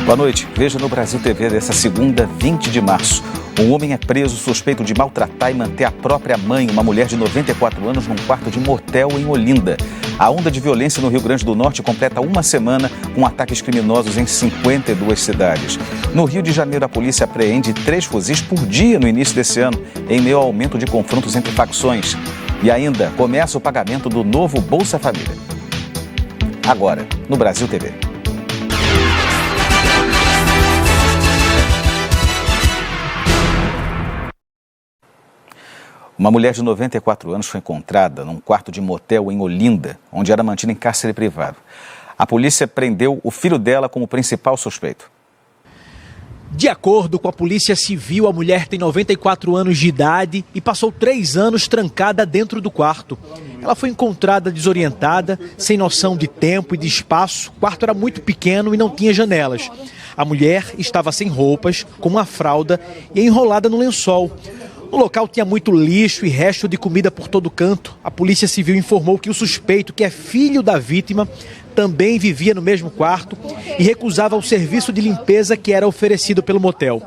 Boa noite. Veja no Brasil TV dessa segunda, 20 de março. Um homem é preso suspeito de maltratar e manter a própria mãe, uma mulher de 94 anos, num quarto de motel em Olinda. A onda de violência no Rio Grande do Norte completa uma semana com ataques criminosos em 52 cidades. No Rio de Janeiro, a polícia apreende 3 fuzis por dia no início desse ano, em meio ao aumento de confrontos entre facções. E ainda começa o pagamento do novo Bolsa Família. Agora, no Brasil TV. Uma mulher de 94 anos foi encontrada num quarto de motel em Olinda, onde era mantida em cárcere privado. A polícia prendeu o filho dela como principal suspeito. De acordo com a Polícia Civil, a mulher tem 94 anos de idade e passou 3 anos trancada dentro do quarto. Ela foi encontrada desorientada, sem noção de tempo e de espaço. O quarto era muito pequeno e não tinha janelas. A mulher estava sem roupas, com uma fralda e enrolada no lençol. No local tinha muito lixo e resto de comida por todo canto. A Polícia Civil informou que o suspeito, que é filho da vítima, também vivia no mesmo quarto e recusava o serviço de limpeza que era oferecido pelo motel.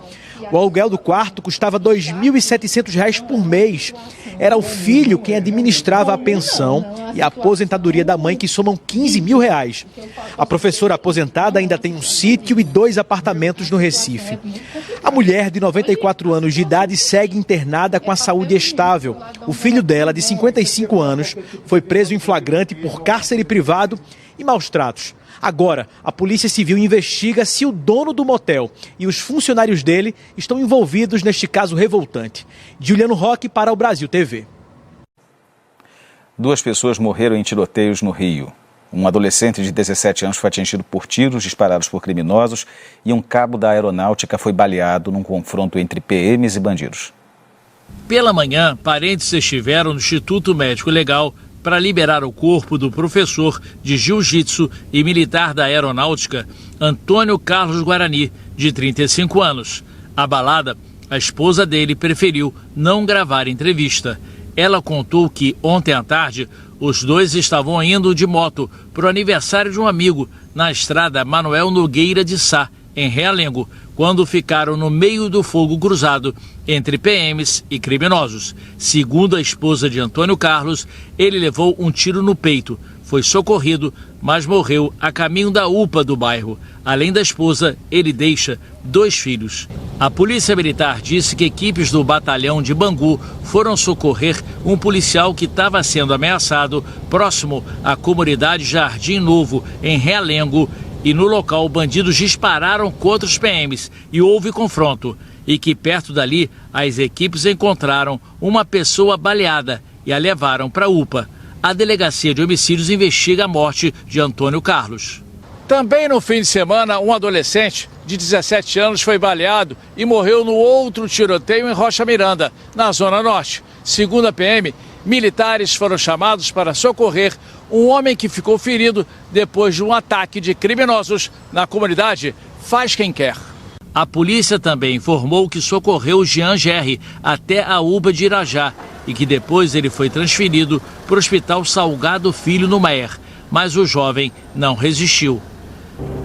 O aluguel do quarto custava R$ 2.700 por mês. Era o filho quem administrava a pensão e a aposentadoria da mãe, que somam R$ 15 mil. A professora aposentada ainda tem um sítio e 2 apartamentos no Recife. A mulher de 94 anos de idade segue internada com a saúde estável. O filho dela, de 55 anos, foi preso em flagrante por cárcere privado e maus tratos. Agora, a Polícia Civil investiga se o dono do motel e os funcionários dele estão envolvidos neste caso revoltante. Juliano Roque para o Brasil TV. 2 pessoas morreram em tiroteios no Rio. Um adolescente de 17 anos foi atingido por tiros disparados por criminosos e um cabo da aeronáutica foi baleado num confronto entre PMs e bandidos. Pela manhã, parentes estiveram no Instituto Médico Legal para liberar o corpo do professor de jiu-jitsu e militar da aeronáutica, Antônio Carlos Guarani, de 35 anos. Abalada, a esposa dele preferiu não gravar entrevista. Ela contou que, ontem à tarde, os dois estavam indo de moto para o aniversário de um amigo na estrada Manuel Nogueira de Sá, em Realengo, quando ficaram no meio do fogo cruzado entre PMs e criminosos. Segundo a esposa de Antônio Carlos, ele levou um tiro no peito, foi socorrido, mas morreu a caminho da UPA do bairro. Além da esposa, ele deixa 2 filhos. A Polícia Militar disse que equipes do batalhão de Bangu foram socorrer um policial que estava sendo ameaçado próximo à comunidade Jardim Novo, em Realengo, e no local bandidos dispararam contra os PMs e houve confronto. E que perto dali as equipes encontraram uma pessoa baleada e a levaram para a UPA. A Delegacia de Homicídios investiga a morte de Antônio Carlos. Também no fim de semana, um adolescente de 17 anos foi baleado e morreu no outro tiroteio em Rocha Miranda, na Zona Norte. Segundo a PM, militares foram chamados para socorrer um homem que ficou ferido depois de um ataque de criminosos na comunidade Faz Quem Quer. A polícia também informou que socorreu Jean Gerri até a UPA de Irajá e que depois ele foi transferido para o Hospital Salgado Filho no Meier, mas o jovem não resistiu.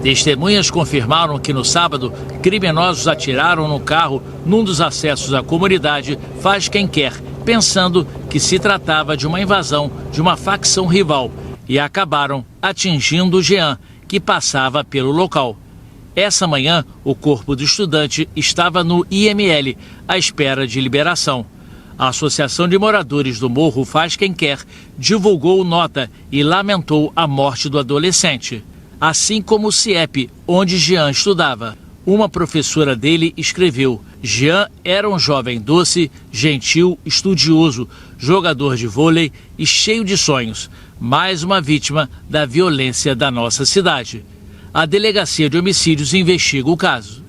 Testemunhas confirmaram que no sábado, criminosos atiraram no carro num dos acessos à comunidade Faz Quem Quer, pensando que se tratava de uma invasão de uma facção rival, e acabaram atingindo Jean, que passava pelo local. Essa manhã, o corpo do estudante estava no IML, à espera de liberação. A Associação de Moradores do Morro Faz Quem Quer divulgou nota e lamentou a morte do adolescente, assim como o CIEP, onde Jean estudava. Uma professora dele escreveu: Jean era um jovem doce, gentil, estudioso, jogador de vôlei e cheio de sonhos. Mais uma vítima da violência da nossa cidade. A Delegacia de Homicídios investiga o caso.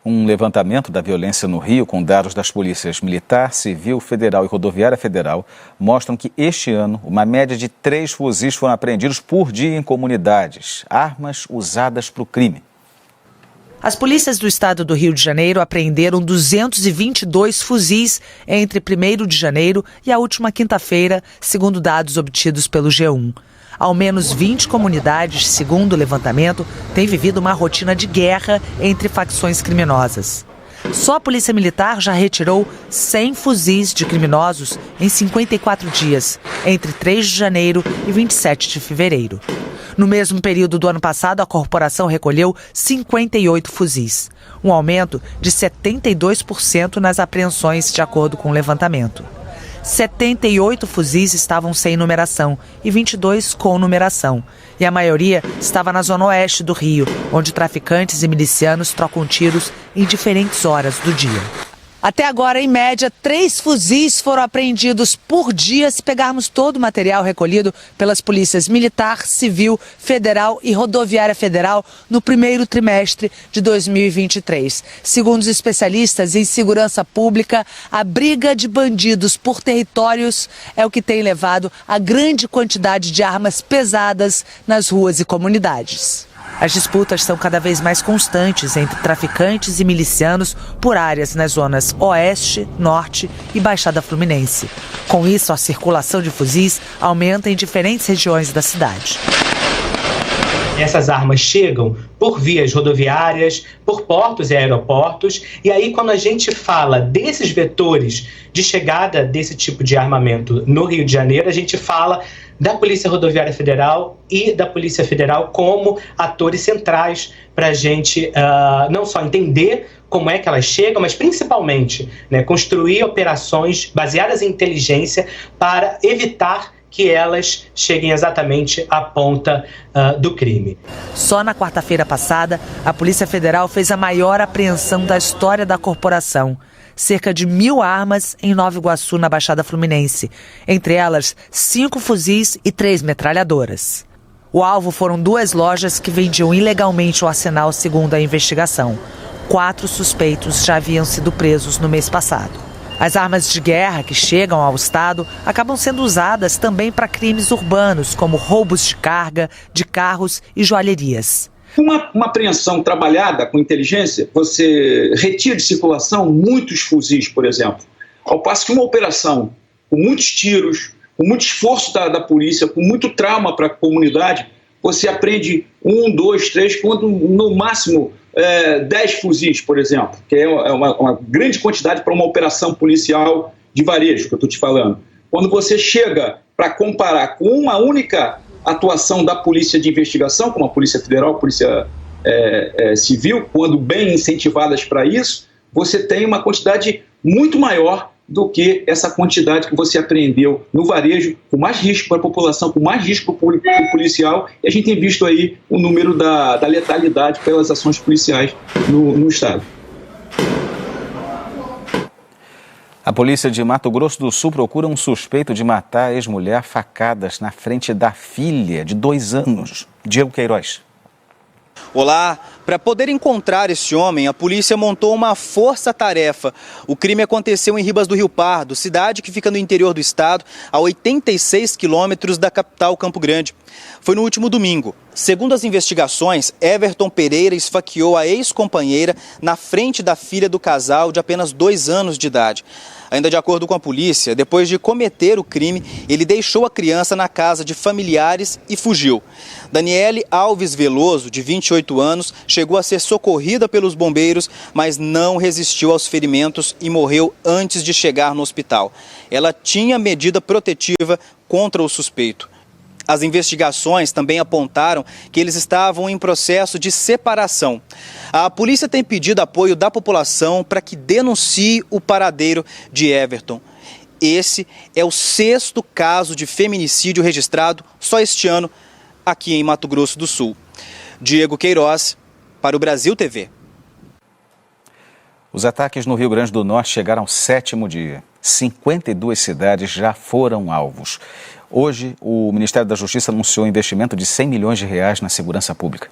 Um levantamento da violência no Rio, com dados das polícias Militar, Civil, Federal e Rodoviária Federal, mostram que este ano uma média de 3 fuzis foram apreendidos por dia em comunidades, armas usadas para o crime. As polícias do estado do Rio de Janeiro apreenderam 222 fuzis entre 1º de janeiro e a última quinta-feira, segundo dados obtidos pelo G1. Ao menos 20 comunidades, segundo o levantamento, têm vivido uma rotina de guerra entre facções criminosas. Só a Polícia Militar já retirou 100 fuzis de criminosos em 54 dias, entre 3 de janeiro e 27 de fevereiro. No mesmo período do ano passado, a corporação recolheu 58 fuzis, um aumento de 72% nas apreensões, de acordo com o levantamento. 78 fuzis estavam sem numeração e 22 com numeração. E a maioria estava na zona oeste do Rio, onde traficantes e milicianos trocam tiros em diferentes horas do dia. Até agora, em média, 3 fuzis foram apreendidos por dia se pegarmos todo o material recolhido pelas polícias Militar, Civil, Federal e Rodoviária Federal no primeiro trimestre de 2023. Segundo os especialistas em segurança pública, a briga de bandidos por territórios é o que tem levado a grande quantidade de armas pesadas nas ruas e comunidades. As disputas são cada vez mais constantes entre traficantes e milicianos por áreas nas zonas Oeste, Norte e Baixada Fluminense. Com isso, a circulação de fuzis aumenta em diferentes regiões da cidade. Essas armas chegam por vias rodoviárias, por portos e aeroportos, e aí quando a gente fala desses vetores de chegada desse tipo de armamento no Rio de Janeiro, a gente fala da Polícia Rodoviária Federal e da Polícia Federal como atores centrais para a gente não só entender como é que elas chegam, mas principalmente, né, construir operações baseadas em inteligência para evitar que elas cheguem exatamente à ponta do crime. Só na quarta-feira passada, a Polícia Federal fez a maior apreensão da história da corporação. Cerca de 1.000 armas em Nova Iguaçu, na Baixada Fluminense. Entre elas, 5 fuzis e 3 metralhadoras. O alvo foram 2 lojas que vendiam ilegalmente o arsenal, segundo a investigação. 4 suspeitos já haviam sido presos no mês passado. As armas de guerra que chegam ao estado acabam sendo usadas também para crimes urbanos, como roubos de carga, de carros e joalherias. Uma apreensão trabalhada com inteligência, você retira de circulação muitos fuzis, por exemplo. Ao passo que uma operação com muitos tiros, com muito esforço da polícia, com muito trauma para a comunidade, você apreende 1, 2, 3, quando no máximo 10 fuzis, por exemplo, que é uma grande quantidade para uma operação policial de varejo, que eu estou te falando. Quando você chega para comparar com uma única atuação da polícia de investigação, como a Polícia Federal, a Polícia Civil, quando bem incentivadas para isso, você tem uma quantidade muito maior do que essa quantidade que você apreendeu no varejo, com mais risco para a população, com mais risco para o policial, e a gente tem visto aí o número da letalidade pelas ações policiais no estado. A polícia de Mato Grosso do Sul procura um suspeito de matar a ex-mulher a facadas na frente da filha de 2 anos. Diego Queiroz. Olá, para poder encontrar esse homem, a polícia montou uma força-tarefa. O crime aconteceu em Ribas do Rio Pardo, cidade que fica no interior do estado, a 86 quilômetros da capital Campo Grande. Foi no último domingo. Segundo as investigações, Everton Pereira esfaqueou a ex-companheira na frente da filha do casal de apenas 2 anos de idade. Ainda de acordo com a polícia, depois de cometer o crime, ele deixou a criança na casa de familiares e fugiu. Daniele Alves Veloso, de 28 anos, chegou a ser socorrida pelos bombeiros, mas não resistiu aos ferimentos e morreu antes de chegar no hospital. Ela tinha medida protetiva contra o suspeito. As investigações também apontaram que eles estavam em processo de separação. A polícia tem pedido apoio da população para que denuncie o paradeiro de Everton. Esse é o 6º caso de feminicídio registrado só este ano aqui em Mato Grosso do Sul. Diego Queiroz, para o Brasil TV. Os ataques no Rio Grande do Norte chegaram ao 7º dia. 52 cidades já foram alvos. Hoje, o Ministério da Justiça anunciou um investimento de R$100 milhões na segurança pública.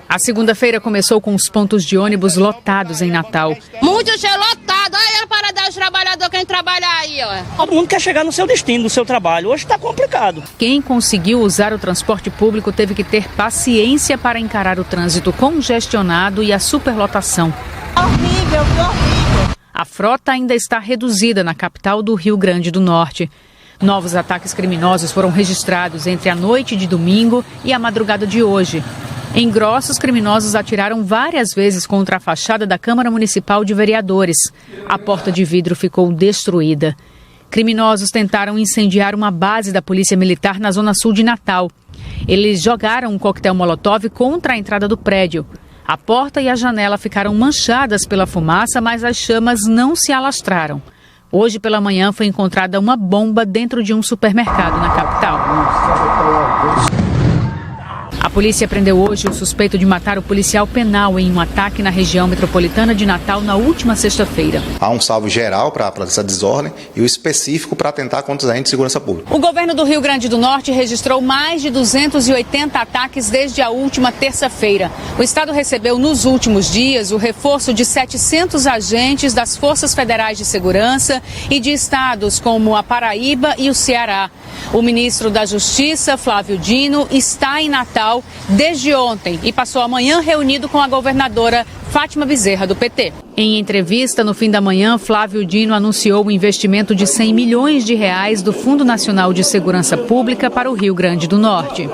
A segunda-feira começou com os pontos de ônibus lotados em Natal. Muito cheio, lotado. Olha a parada dos trabalhadores, quem trabalha aí, ó. Todo mundo quer chegar no seu destino, no seu trabalho. Hoje está complicado. Quem conseguiu usar o transporte público teve que ter paciência para encarar o trânsito congestionado e a superlotação. Horrível. A frota ainda está reduzida na capital do Rio Grande do Norte. Novos ataques criminosos foram registrados entre a noite de domingo e a madrugada de hoje. Em Grossos, criminosos atiraram várias vezes contra a fachada da Câmara Municipal de Vereadores. A porta de vidro ficou destruída. Criminosos tentaram incendiar uma base da Polícia Militar na zona sul de Natal. Eles jogaram um coquetel molotov contra a entrada do prédio. A porta e a janela ficaram manchadas pela fumaça, mas as chamas não se alastraram. Hoje pela manhã foi encontrada uma bomba dentro de um supermercado na capital. A polícia prendeu hoje o suspeito de matar o policial penal em um ataque na região metropolitana de Natal na última sexta-feira. Há um salvo geral para essa desordem e o específico para atentar contra os agentes de segurança pública. O governo do Rio Grande do Norte registrou mais de 280 ataques desde a última terça-feira. O estado recebeu nos últimos dias o reforço de 700 agentes das Forças Federais de Segurança e de estados como a Paraíba e o Ceará. O ministro da Justiça, Flávio Dino, está em Natal desde ontem e passou a manhã reunido com a governadora Fátima Bezerra, do PT. Em entrevista no fim da manhã, Flávio Dino anunciou o investimento de R$100 milhões do Fundo Nacional de Segurança Pública para o Rio Grande do Norte.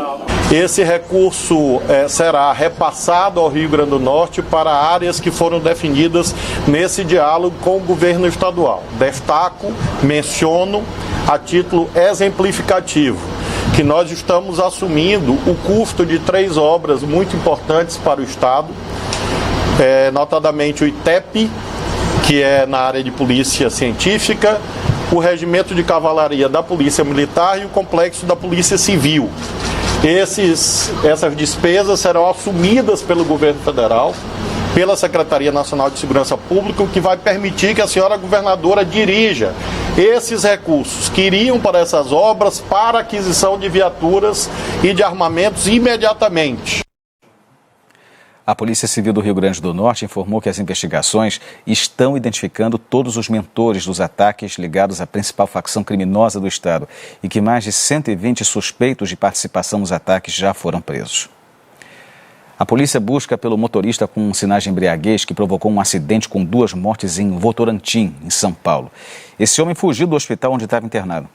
Esse recurso será repassado ao Rio Grande do Norte para áreas que foram definidas nesse diálogo com o governo estadual. Destaco, menciono a título exemplificativo que nós estamos assumindo o custo de 3 obras muito importantes para o Estado, notadamente o ITEP, que é na área de polícia científica, o Regimento de Cavalaria da Polícia Militar e o Complexo da Polícia Civil. Essas despesas serão assumidas pelo governo federal, pela Secretaria Nacional de Segurança Pública, o que vai permitir que a senhora governadora dirija esses recursos que iriam para essas obras para aquisição de viaturas e de armamentos imediatamente. A Polícia Civil do Rio Grande do Norte informou que as investigações estão identificando todos os mentores dos ataques ligados à principal facção criminosa do estado e que mais de 120 suspeitos de participação nos ataques já foram presos. A polícia busca pelo motorista com sinais de embriaguez que provocou um acidente com 2 mortes em Votorantim, em São Paulo. Esse homem fugiu do hospital onde estava internado.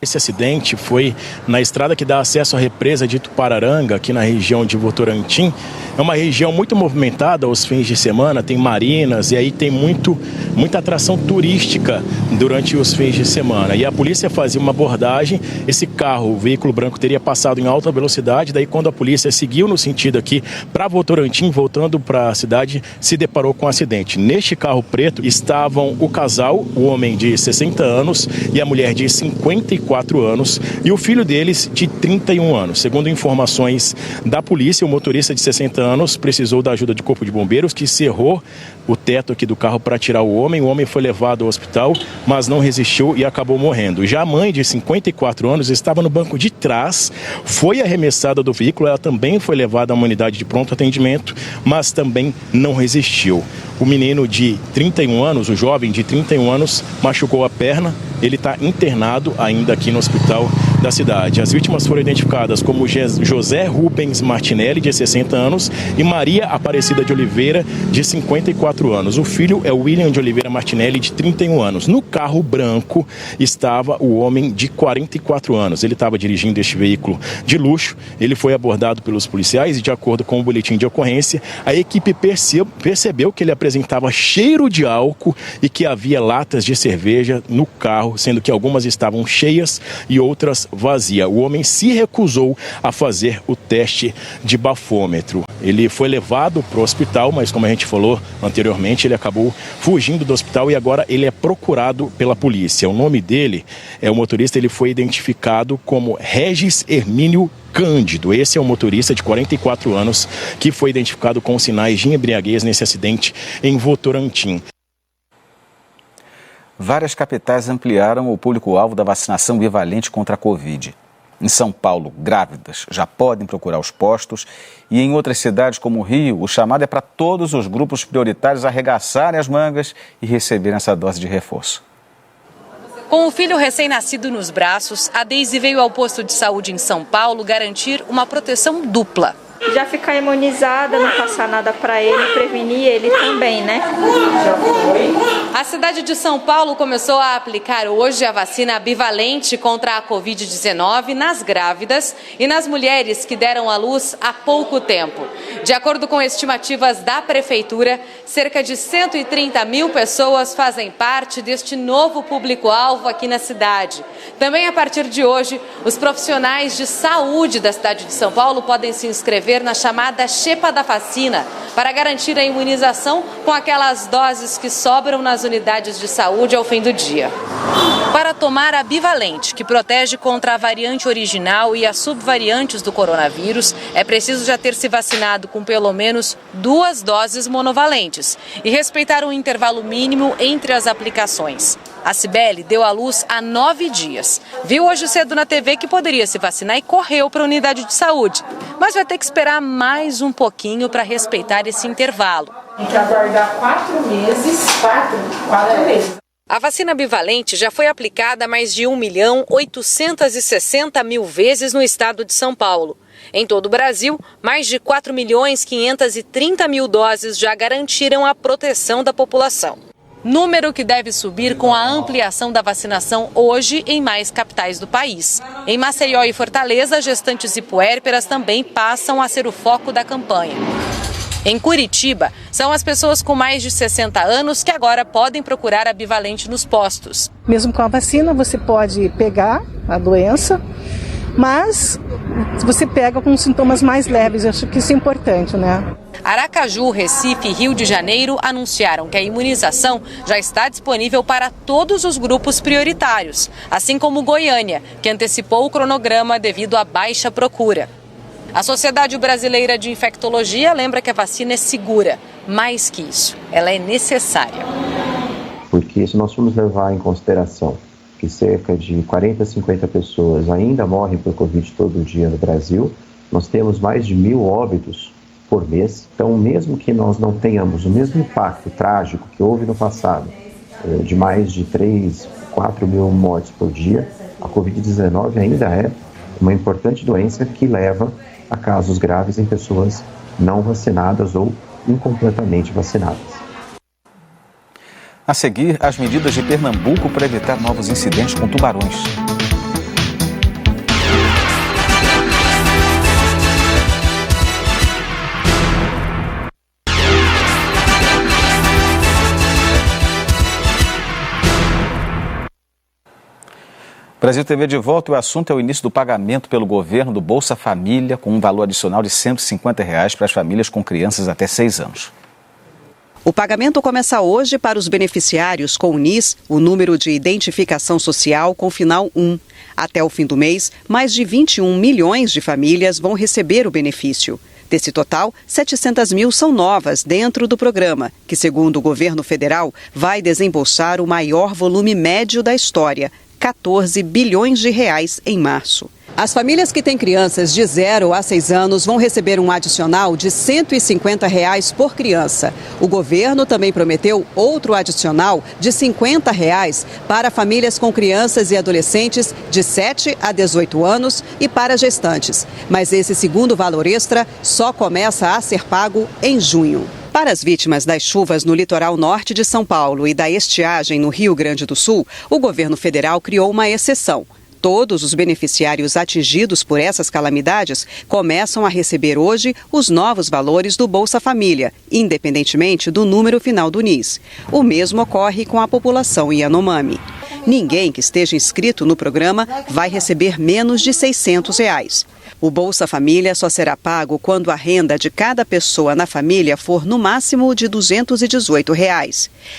Esse acidente foi na estrada que dá acesso à represa de Tupararanga, aqui na região de Votorantim. É uma região muito movimentada aos fins de semana, tem marinas e aí tem muita atração turística durante os fins de semana. E a polícia fazia uma abordagem, esse carro, o veículo branco, teria passado em alta velocidade, daí quando a polícia seguiu no sentido aqui para Votorantim, voltando para a cidade, se deparou com um acidente. Neste carro preto estavam o casal, o homem de 60 anos e a mulher de 54 anos e o filho deles de 31 anos. Segundo informações da polícia, o motorista de 60 anos precisou da ajuda de corpo de bombeiros que cerrou o teto aqui do carro para tirar o homem. O homem foi levado ao hospital, mas não resistiu e acabou morrendo. Já a mãe de 54 anos estava no banco de trás, foi arremessada do veículo, ela também foi levada a uma unidade de pronto atendimento, mas também não resistiu. O menino de 31 anos, o jovem de 31 anos, machucou a perna. Ele está internado ainda aqui no hospital da cidade. As vítimas foram identificadas como José Rubens Martinelli, de 60 anos, e Maria Aparecida de Oliveira, de 54 anos. O filho é o William de Oliveira Martinelli, de 31 anos. No carro branco estava o homem de 44 anos. Ele estava dirigindo este veículo de luxo. Ele foi abordado pelos policiais e, de acordo com o boletim de ocorrência, a equipe percebeu que ele apresentava cheiro de álcool e que havia latas de cerveja no carro, sendo que algumas estavam cheias e outras vazias. O homem se recusou a fazer o teste de bafômetro. Ele foi levado para o hospital, mas como a gente falou anteriormente, ele acabou fugindo do hospital e agora ele é procurado pela polícia. O nome dele, o motorista, ele foi identificado como Regis Hermínio Cândido. Esse é o motorista de 44 anos que foi identificado com sinais de embriaguez nesse acidente em Votorantim. Várias capitais ampliaram o público-alvo da vacinação bivalente contra a Covid. Em São Paulo, grávidas já podem procurar os postos e em outras cidades como o Rio, o chamado é para todos os grupos prioritários arregaçarem as mangas e receberem essa dose de reforço. Com o filho recém-nascido nos braços, a Deise veio ao posto de saúde em São Paulo garantir uma proteção dupla. já ficar imunizada, não passar nada para ele, prevenir ele também, né? Já foi. A cidade de São Paulo começou a aplicar hoje a vacina bivalente contra a Covid-19 nas grávidas e nas mulheres que deram à luz há pouco tempo. De acordo com estimativas da Prefeitura, cerca de 130 mil pessoas fazem parte deste novo público-alvo aqui na cidade. Também a partir de hoje, os profissionais de saúde da cidade de São Paulo podem se inscrever na chamada Xepa da Vacina para garantir a imunização com aquelas doses que sobram nas unidades de saúde ao fim do dia. Para tomar a bivalente, que protege contra a variante original e as subvariantes do coronavírus, é preciso já ter se vacinado com pelo menos 2 doses monovalentes e respeitar um intervalo mínimo entre as aplicações. A Cibele deu à luz há 9 dias. Viu hoje cedo na TV que poderia se vacinar e correu para a unidade de saúde. Mas vai ter que esperar mais um pouquinho para respeitar esse intervalo. Tem que aguardar 4 meses. 4 meses. A vacina bivalente já foi aplicada mais de 1.860.000 vezes no estado de São Paulo. Em todo o Brasil, mais de 4.530.000 doses já garantiram a proteção da população. Número que deve subir com a ampliação da vacinação hoje em mais capitais do país. Em Maceió e Fortaleza, gestantes e puérperas também passam a ser o foco da campanha. Em Curitiba, são as pessoas com mais de 60 anos que agora podem procurar a bivalente nos postos. Mesmo com a vacina, você pode pegar a doença, mas você pega com sintomas mais leves. Eu acho que isso é importante, né? Aracaju, Recife e Rio de Janeiro anunciaram que a imunização já está disponível para todos os grupos prioritários, assim como Goiânia, que antecipou o cronograma devido à baixa procura. A Sociedade Brasileira de Infectologia lembra que a vacina é segura. Mais que isso, ela é necessária. Porque se nós formos levar em consideração que cerca de 40 a 50 pessoas ainda morrem por Covid todo dia no Brasil, nós temos mais de 1.000 óbitos por mês. Então, mesmo que nós não tenhamos o mesmo impacto trágico que houve no passado, de mais de 3, 4 mil mortes por dia, a Covid-19 ainda é uma importante doença que leva a casos graves em pessoas não vacinadas ou incompletamente vacinadas. A seguir, as medidas de Pernambuco para evitar novos incidentes com tubarões. Brasil TV de volta. O assunto é o início do pagamento pelo governo do Bolsa Família, com um valor adicional de R$ 150 para as famílias com crianças até 6 anos. O pagamento começa hoje para os beneficiários com o NIS, o número de identificação social com final 1. Até o fim do mês, mais de 21 milhões de famílias vão receber o benefício. Desse total, 700 mil são novas dentro do programa, que, segundo o governo federal, vai desembolsar o maior volume médio da história, 14 bilhões de reais em março. As famílias que têm crianças de 0 a 6 anos vão receber um adicional de R$ 150 por criança. O governo também prometeu outro adicional de R$ 50 para famílias com crianças e adolescentes de 7 a 18 anos e para gestantes. Mas esse segundo valor extra só começa a ser pago em junho. Para as vítimas das chuvas no litoral norte de São Paulo e da estiagem no Rio Grande do Sul, o governo federal criou uma exceção. Todos os beneficiários atingidos por essas calamidades começam a receber hoje os novos valores do Bolsa Família, independentemente do número final do NIS. O mesmo ocorre com a população Yanomami. Ninguém que esteja inscrito no programa vai receber menos de R$ 600. O Bolsa Família só será pago quando a renda de cada pessoa na família for no máximo de R$ 218.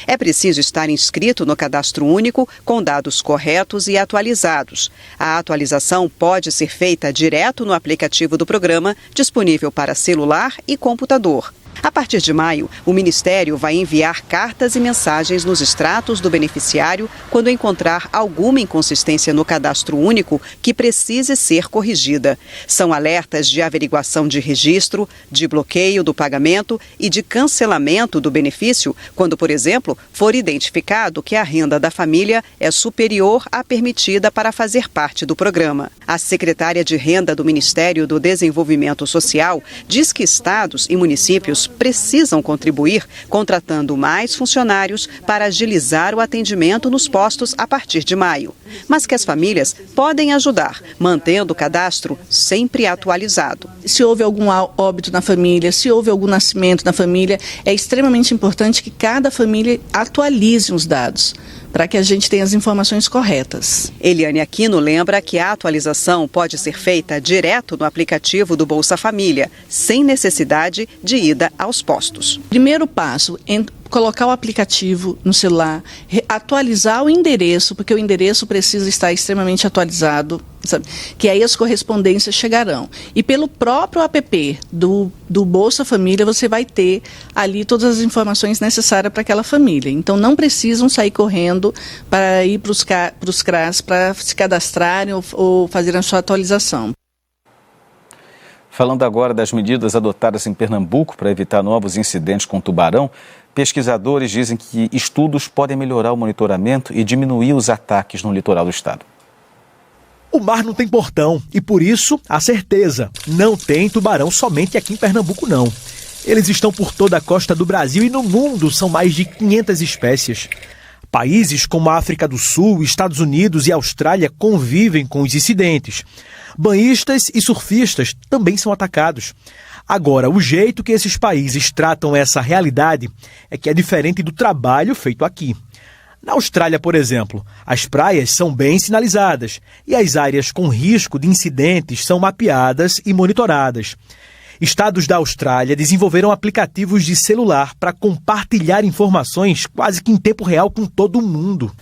É preciso estar inscrito no Cadastro Único com dados corretos e atualizados. A atualização pode ser feita direto no aplicativo do programa, disponível para celular e computador. A partir de maio, o Ministério vai enviar cartas e mensagens nos extratos do beneficiário quando encontrar alguma inconsistência no cadastro único que precise ser corrigida. São alertas de averiguação de registro, de bloqueio do pagamento e de cancelamento do benefício quando, por exemplo, for identificado que a renda da família é superior à permitida para fazer parte do programa. A secretária de Renda do Ministério do Desenvolvimento Social diz que estados e municípios precisam contribuir contratando mais funcionários para agilizar o atendimento nos postos a partir de maio, mas que as famílias podem ajudar, mantendo o cadastro sempre atualizado. Se houve algum óbito na família, se houve algum nascimento na família, é extremamente importante que cada família atualize os dados, para que a gente tenha as informações corretas. Eliane Aquino lembra que a atualização pode ser feita direto no aplicativo do Bolsa Família, sem necessidade de ida aos postos. Primeiro passo, colocar o aplicativo no celular, atualizar o endereço, porque o endereço precisa estar extremamente atualizado, sabe? Que aí as correspondências chegarão. E pelo próprio app do Bolsa Família, você vai ter ali todas as informações necessárias para aquela família. Então não precisam sair correndo para ir para os CRAS para se cadastrarem ou fazer a sua atualização. Falando agora das medidas adotadas em Pernambuco para evitar novos incidentes com tubarão, pesquisadores dizem que estudos podem melhorar o monitoramento e diminuir os ataques no litoral do estado. O mar não tem portão e, por isso, a certeza, não tem tubarão somente aqui em Pernambuco, não. Eles estão por toda a costa do Brasil e no mundo são mais de 500 espécies. Países como a África do Sul, Estados Unidos e Austrália convivem com os incidentes. Banhistas e surfistas também são atacados. Agora, o jeito que esses países tratam essa realidade é que é diferente do trabalho feito aqui. Na Austrália, por exemplo, as praias são bem sinalizadas e as áreas com risco de incidentes são mapeadas e monitoradas. Estados da Austrália desenvolveram aplicativos de celular para compartilhar informações quase que em tempo real com todo mundo.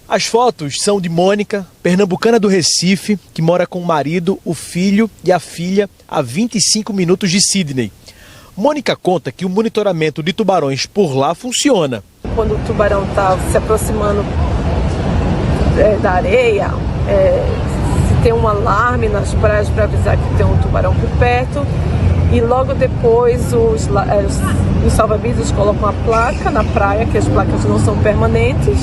As fotos são de Mônica, pernambucana do Recife, que mora com o marido, o filho e a filha a 25 minutos de Sydney. Mônica conta que o monitoramento de tubarões por lá funciona. Quando o tubarão está se aproximando da areia, se tem um alarme nas praias para avisar que tem um tubarão por perto, e logo depois os salva-vidas colocam a placa na praia, que as placas não são permanentes,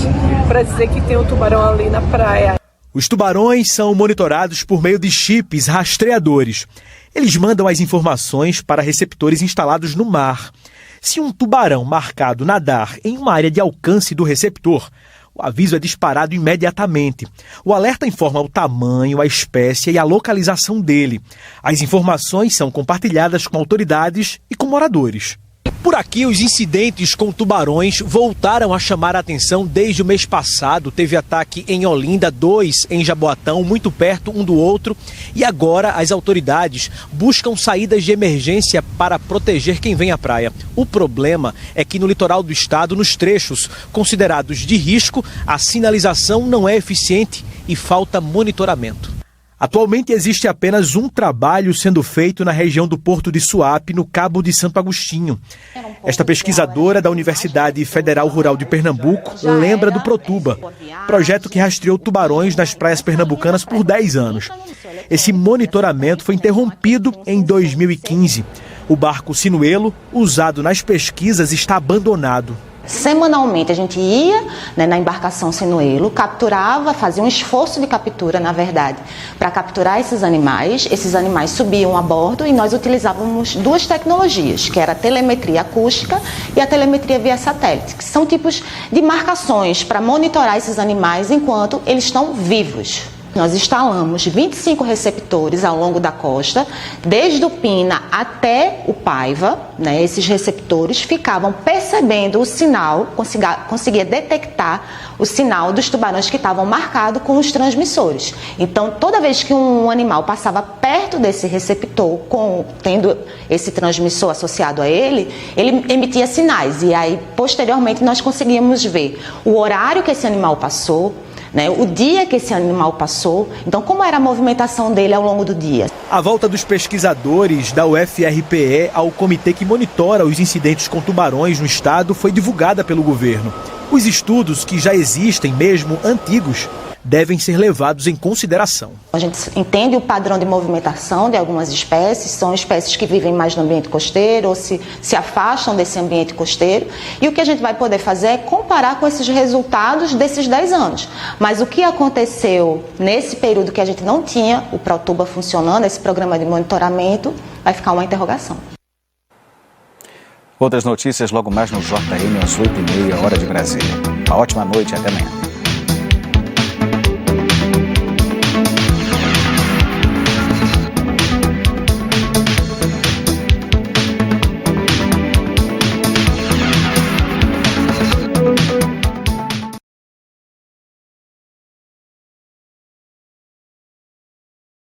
para dizer que tem um tubarão ali na praia. Os tubarões são monitorados por meio de chips rastreadores. Eles mandam as informações para receptores instalados no mar. Se um tubarão marcado nadar em uma área de alcance do receptor, o aviso é disparado imediatamente. O alerta informa o tamanho, a espécie e a localização dele. As informações são compartilhadas com autoridades e com moradores. Por aqui, os incidentes com tubarões voltaram a chamar a atenção desde o mês passado. Teve ataque em Olinda, 2 em Jaboatão, muito perto um do outro. E agora as autoridades buscam saídas de emergência para proteger quem vem à praia. O problema é que no litoral do estado, nos trechos considerados de risco, a sinalização não é eficiente e falta monitoramento. Atualmente existe apenas um trabalho sendo feito na região do Porto de Suape, no Cabo de Santo Agostinho. Esta pesquisadora da Universidade Federal Rural de Pernambuco lembra do Protuba, projeto que rastreou tubarões nas praias pernambucanas por 10 anos. Esse monitoramento foi interrompido em 2015. O barco Sinuelo, usado nas pesquisas, está abandonado. Semanalmente a gente ia, na embarcação Sinuelo, capturava, fazia um esforço de captura, na verdade, para capturar esses animais. Esses animais subiam a bordo e nós utilizávamos duas tecnologias, que era a telemetria acústica e a telemetria via satélite, que são tipos de marcações para monitorar esses animais enquanto eles estão vivos. Nós instalamos 25 receptores ao longo da costa, desde o Pina até o Paiva. Esses receptores ficavam percebendo o sinal, conseguia detectar o sinal dos tubarões que estavam marcados com os transmissores. Então, toda vez que um animal passava perto desse receptor, tendo esse transmissor associado a ele, ele emitia sinais. E aí, posteriormente, nós conseguíamos ver o horário que esse animal passou, o dia que esse animal passou, então como era a movimentação dele ao longo do dia. A volta dos pesquisadores da UFRPE ao comitê que monitora os incidentes com tubarões no estado foi divulgada pelo governo. Os estudos, que já existem, mesmo antigos, devem ser levados em consideração. A gente entende o padrão de movimentação de algumas espécies, são espécies que vivem mais no ambiente costeiro ou se afastam desse ambiente costeiro. E o que a gente vai poder fazer é comparar com esses resultados desses 10 anos. Mas o que aconteceu nesse período que a gente não tinha o Protuba funcionando, esse programa de monitoramento, vai ficar uma interrogação. Outras notícias logo mais no JM às 8h30, hora de Brasília. Uma ótima noite e até amanhã.